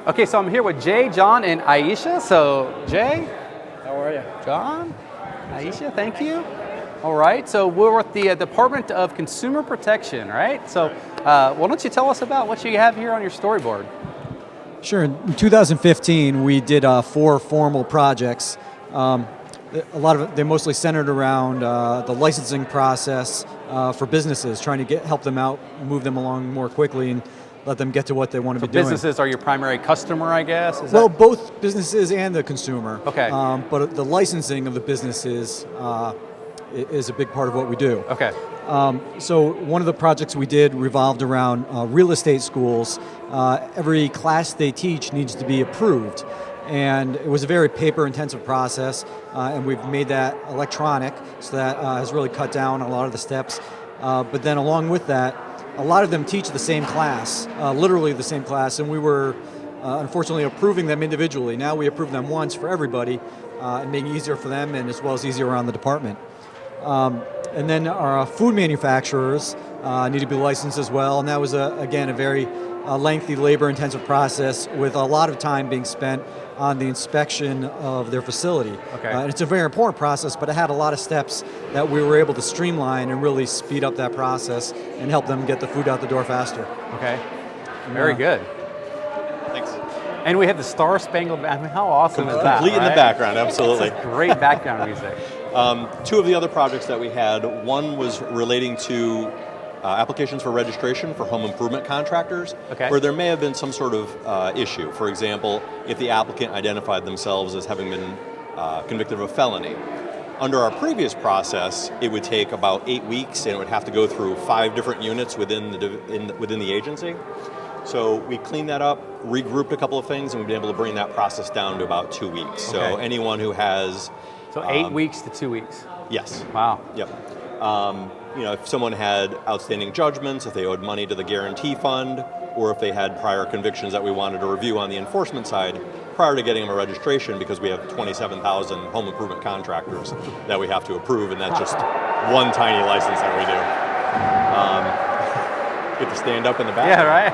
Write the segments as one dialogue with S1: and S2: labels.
S1: Okay, so I'm here with Jay, John, and Aisha. So, Jay.
S2: How are you?
S1: John, Aisha, thank you. All right, so we're with the Department of Consumer Protection, right? So why don't you tell us about what you have here on your storyboard?
S2: Sure. In 2015, we did 4 formal projects. A lot of it, they mostly centered around the licensing process for businesses, trying to help them out, move them along more quickly, and let them get to what they want to be doing.
S1: Businesses are your primary customer, I guess?
S2: Both businesses and the consumer.
S1: Okay.
S2: But the licensing of the businesses is a big part of what we do.
S1: Okay.
S2: So one of the projects we did revolved around real estate schools. Every class they teach needs to be approved. And it was a very paper-intensive process, and we've made that electronic, so that has really cut down on a lot of the steps. But then along with that, a lot of them teach the same class, literally the same class, and we were unfortunately approving them individually. Now we approve them once for everybody, and making it easier for them and as well as easier around the department. And then our food manufacturers need to be licensed as well, and that was, again, a very lengthy, labor-intensive process with a lot of time being spent on the inspection of their facility.
S1: Okay.
S2: And it's a very important process, but it had a lot of steps that we were able to streamline and really speed up that process and help them get the food out the door faster.
S1: Okay, very good.
S3: Thanks.
S1: And we have the Star Spangled Banner. I mean, how awesome is that?
S3: Complete in the background, absolutely.
S1: Great background music.
S3: 2 of the other projects that we had, one was relating to applications for registration for home improvement contractors,
S1: Okay.
S3: where there may have been some sort of issue. For example, if the applicant identified themselves as having been convicted of a felony. Under our previous process, it would take about 8 weeks, and it would have to go through 5 different units within the agency. So we cleaned that up, regrouped a couple of things, and we've been able to bring that process down to about 2 weeks. So
S1: Okay.
S3: anyone who has...
S1: So 8 weeks to 2 weeks.
S3: Yes.
S1: Wow.
S3: Yep. If someone had outstanding judgments, if they owed money to the guarantee fund, or if they had prior convictions that we wanted to review on the enforcement side prior to getting them a registration, because we have 27,000 home improvement contractors that we have to approve, and that's just one tiny license that we do. Get to stand up in the back.
S1: Yeah, right?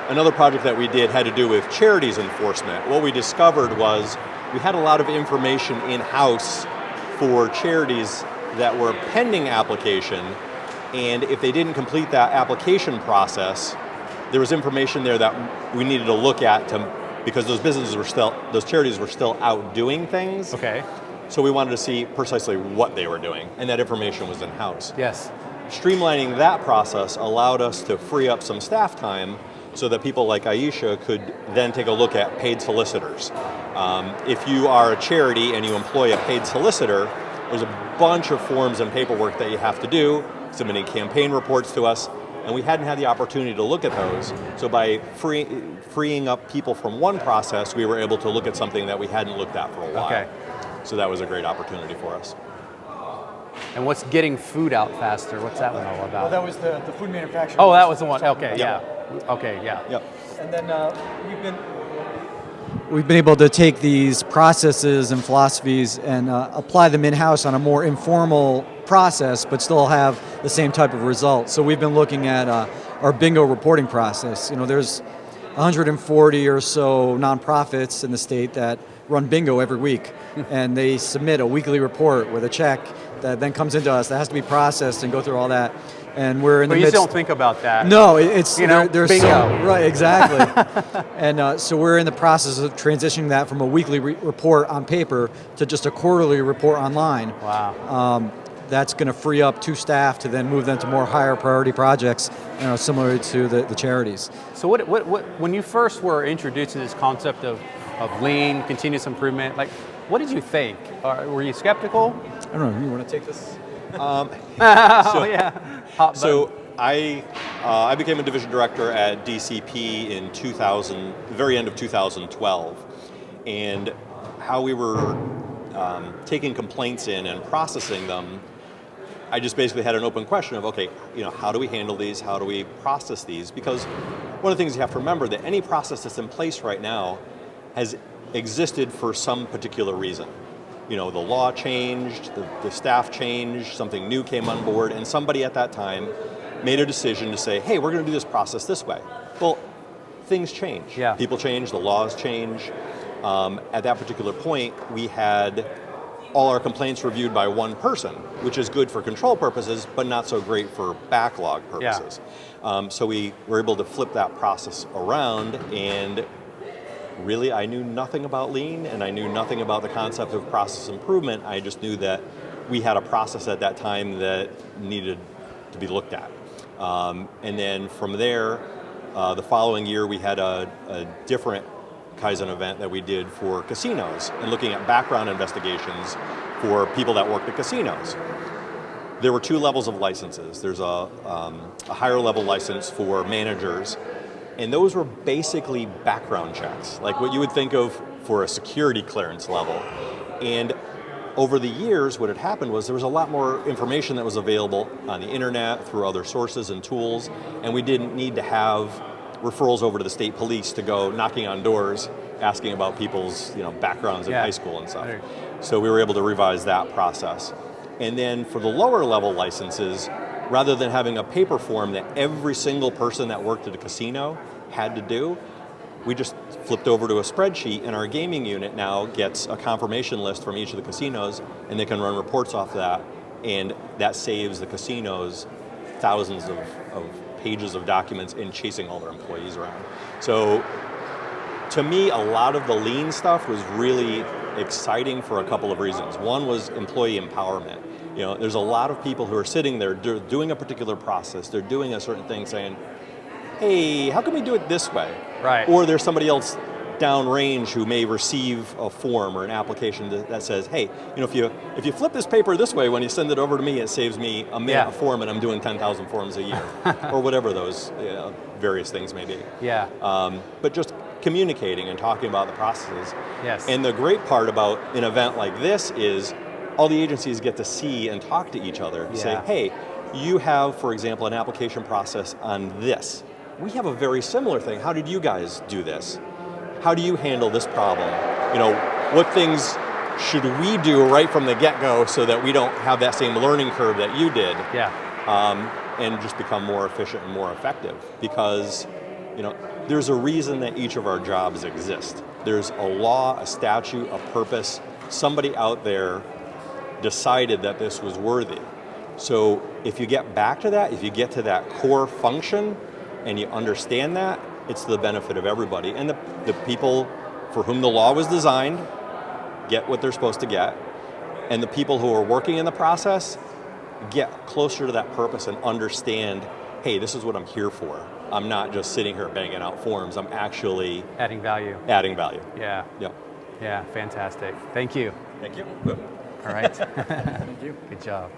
S3: Another project that we did had to do with charities enforcement. What we discovered was we had a lot of information in-house for charities that were pending application, and if they didn't complete that application process, there was information there that we needed to look at because those charities were still out doing things.
S1: Okay.
S3: So we wanted to see precisely what they were doing, and that information was in-house.
S1: Yes.
S3: Streamlining that process allowed us to free up some staff time so that people like Aisha could then take a look at paid solicitors. If you are a charity and you employ a paid solicitor, there's a bunch of forms and paperwork that you have to do, submitting campaign reports to us, and we hadn't had the opportunity to look at those. So by freeing up people from one process, we were able to look at something that we hadn't looked at for a while.
S1: Okay.
S3: So that was a great opportunity for us.
S1: And what's getting food out faster? What's that one all about?
S2: Well, that was the food manufacturer.
S1: Oh, that was the one. Okay,
S3: Yeah.
S1: yeah. Okay, yeah.
S3: Yep.
S2: And then we've been able to take these processes and philosophies and apply them in-house on a more informal process, but still have the same type of results. So we've been looking at our bingo reporting process. There's 140 or so nonprofits in the state that run bingo every week, and they submit a weekly report with a check that then comes into us that has to be processed and go through all that. And we're in the midst.
S1: But you don't think about that.
S2: No, it's
S1: bingo.
S2: Right, exactly. And so we're in the process of transitioning that from a weekly report on paper to just a quarterly report online.
S1: Wow.
S2: That's going to free up 2 staff to then move them to more higher priority projects, similar to the charities.
S1: So what when you first were introduced to this concept of lean, continuous improvement, what did you think? Were you skeptical?
S2: I don't know, you want to take this?
S1: Yeah. Hot
S3: So
S1: button.
S3: I became a division director at DCP in the very end of 2012, and how we were taking complaints in and processing them, I just basically had an open question of, okay, how do we handle these? How do we process these? Because one of the things you have to remember that any process that's in place right now has existed for some particular reason. The law changed, the staff changed, something new came on board, and somebody at that time made a decision to say, hey, we're going to do this process this way. Well, things change.
S1: Yeah.
S3: People change, the laws change. At that particular point, we had all our complaints reviewed by one person, which is good for control purposes, but not so great for backlog purposes. So we were able to flip that process around, and really I knew nothing about lean, and I knew nothing about the concept of process improvement. I just knew that we had a process at that time that needed to be looked at. And then from there, the following year we had a different Kaizen event that we did for casinos and looking at background investigations for people that worked at casinos. There were 2 levels of licenses. There's a higher level license for managers, and those were basically background checks, like what you would think of for a security clearance level. And over the years, what had happened was there was a lot more information that was available on the internet through other sources and tools, and we didn't need to have referrals over to the state police to go knocking on doors asking about people's backgrounds in high school and stuff. So we were able to revise that process. And then for the lower level licenses, rather than having a paper form that every single person that worked at a casino had to do, we just flipped over to a spreadsheet, and our gaming unit now gets a confirmation list from each of the casinos, and they can run reports off that, and that saves the casinos thousands of pages of documents in chasing all their employees around. So to me, a lot of the lean stuff was really exciting for a couple of reasons. One was employee empowerment. There's a lot of people who are sitting there doing a particular process, they're doing a certain thing saying, hey, how can we do it this way?
S1: Right.
S3: Or there's somebody else downrange who may receive a form or an application that says, hey, if you flip this paper this way, when you send it over to me, it saves me a minute a form, and I'm doing 10,000 forms a year, or whatever those various things may be.
S1: Yeah.
S3: But just communicating and talking about the processes.
S1: Yes.
S3: And the great part about an event like this is all the agencies get to see and talk to each other. Say, hey, you have, for example, an application process on this. We have a very similar thing. How did you guys do this? How do you handle this problem? What things should we do right from the get-go so that we don't have that same learning curve that you did?
S1: Yeah.
S3: And just become more efficient and more effective, because there's a reason that each of our jobs exist. There's a law, a statute, a purpose. Somebody out there decided that this was worthy. So if you get back to that, if you get to that core function and you understand that, it's to the benefit of everybody. And the people for whom the law was designed get what they're supposed to get. And the people who are working in the process get closer to that purpose and understand, hey, this is what I'm here for. I'm not just sitting here banging out forms. I'm actually
S1: adding value.
S3: Yeah. Yep.
S1: Yeah, fantastic. Thank you.
S3: Thank you.
S1: All right. Thank you. Good job.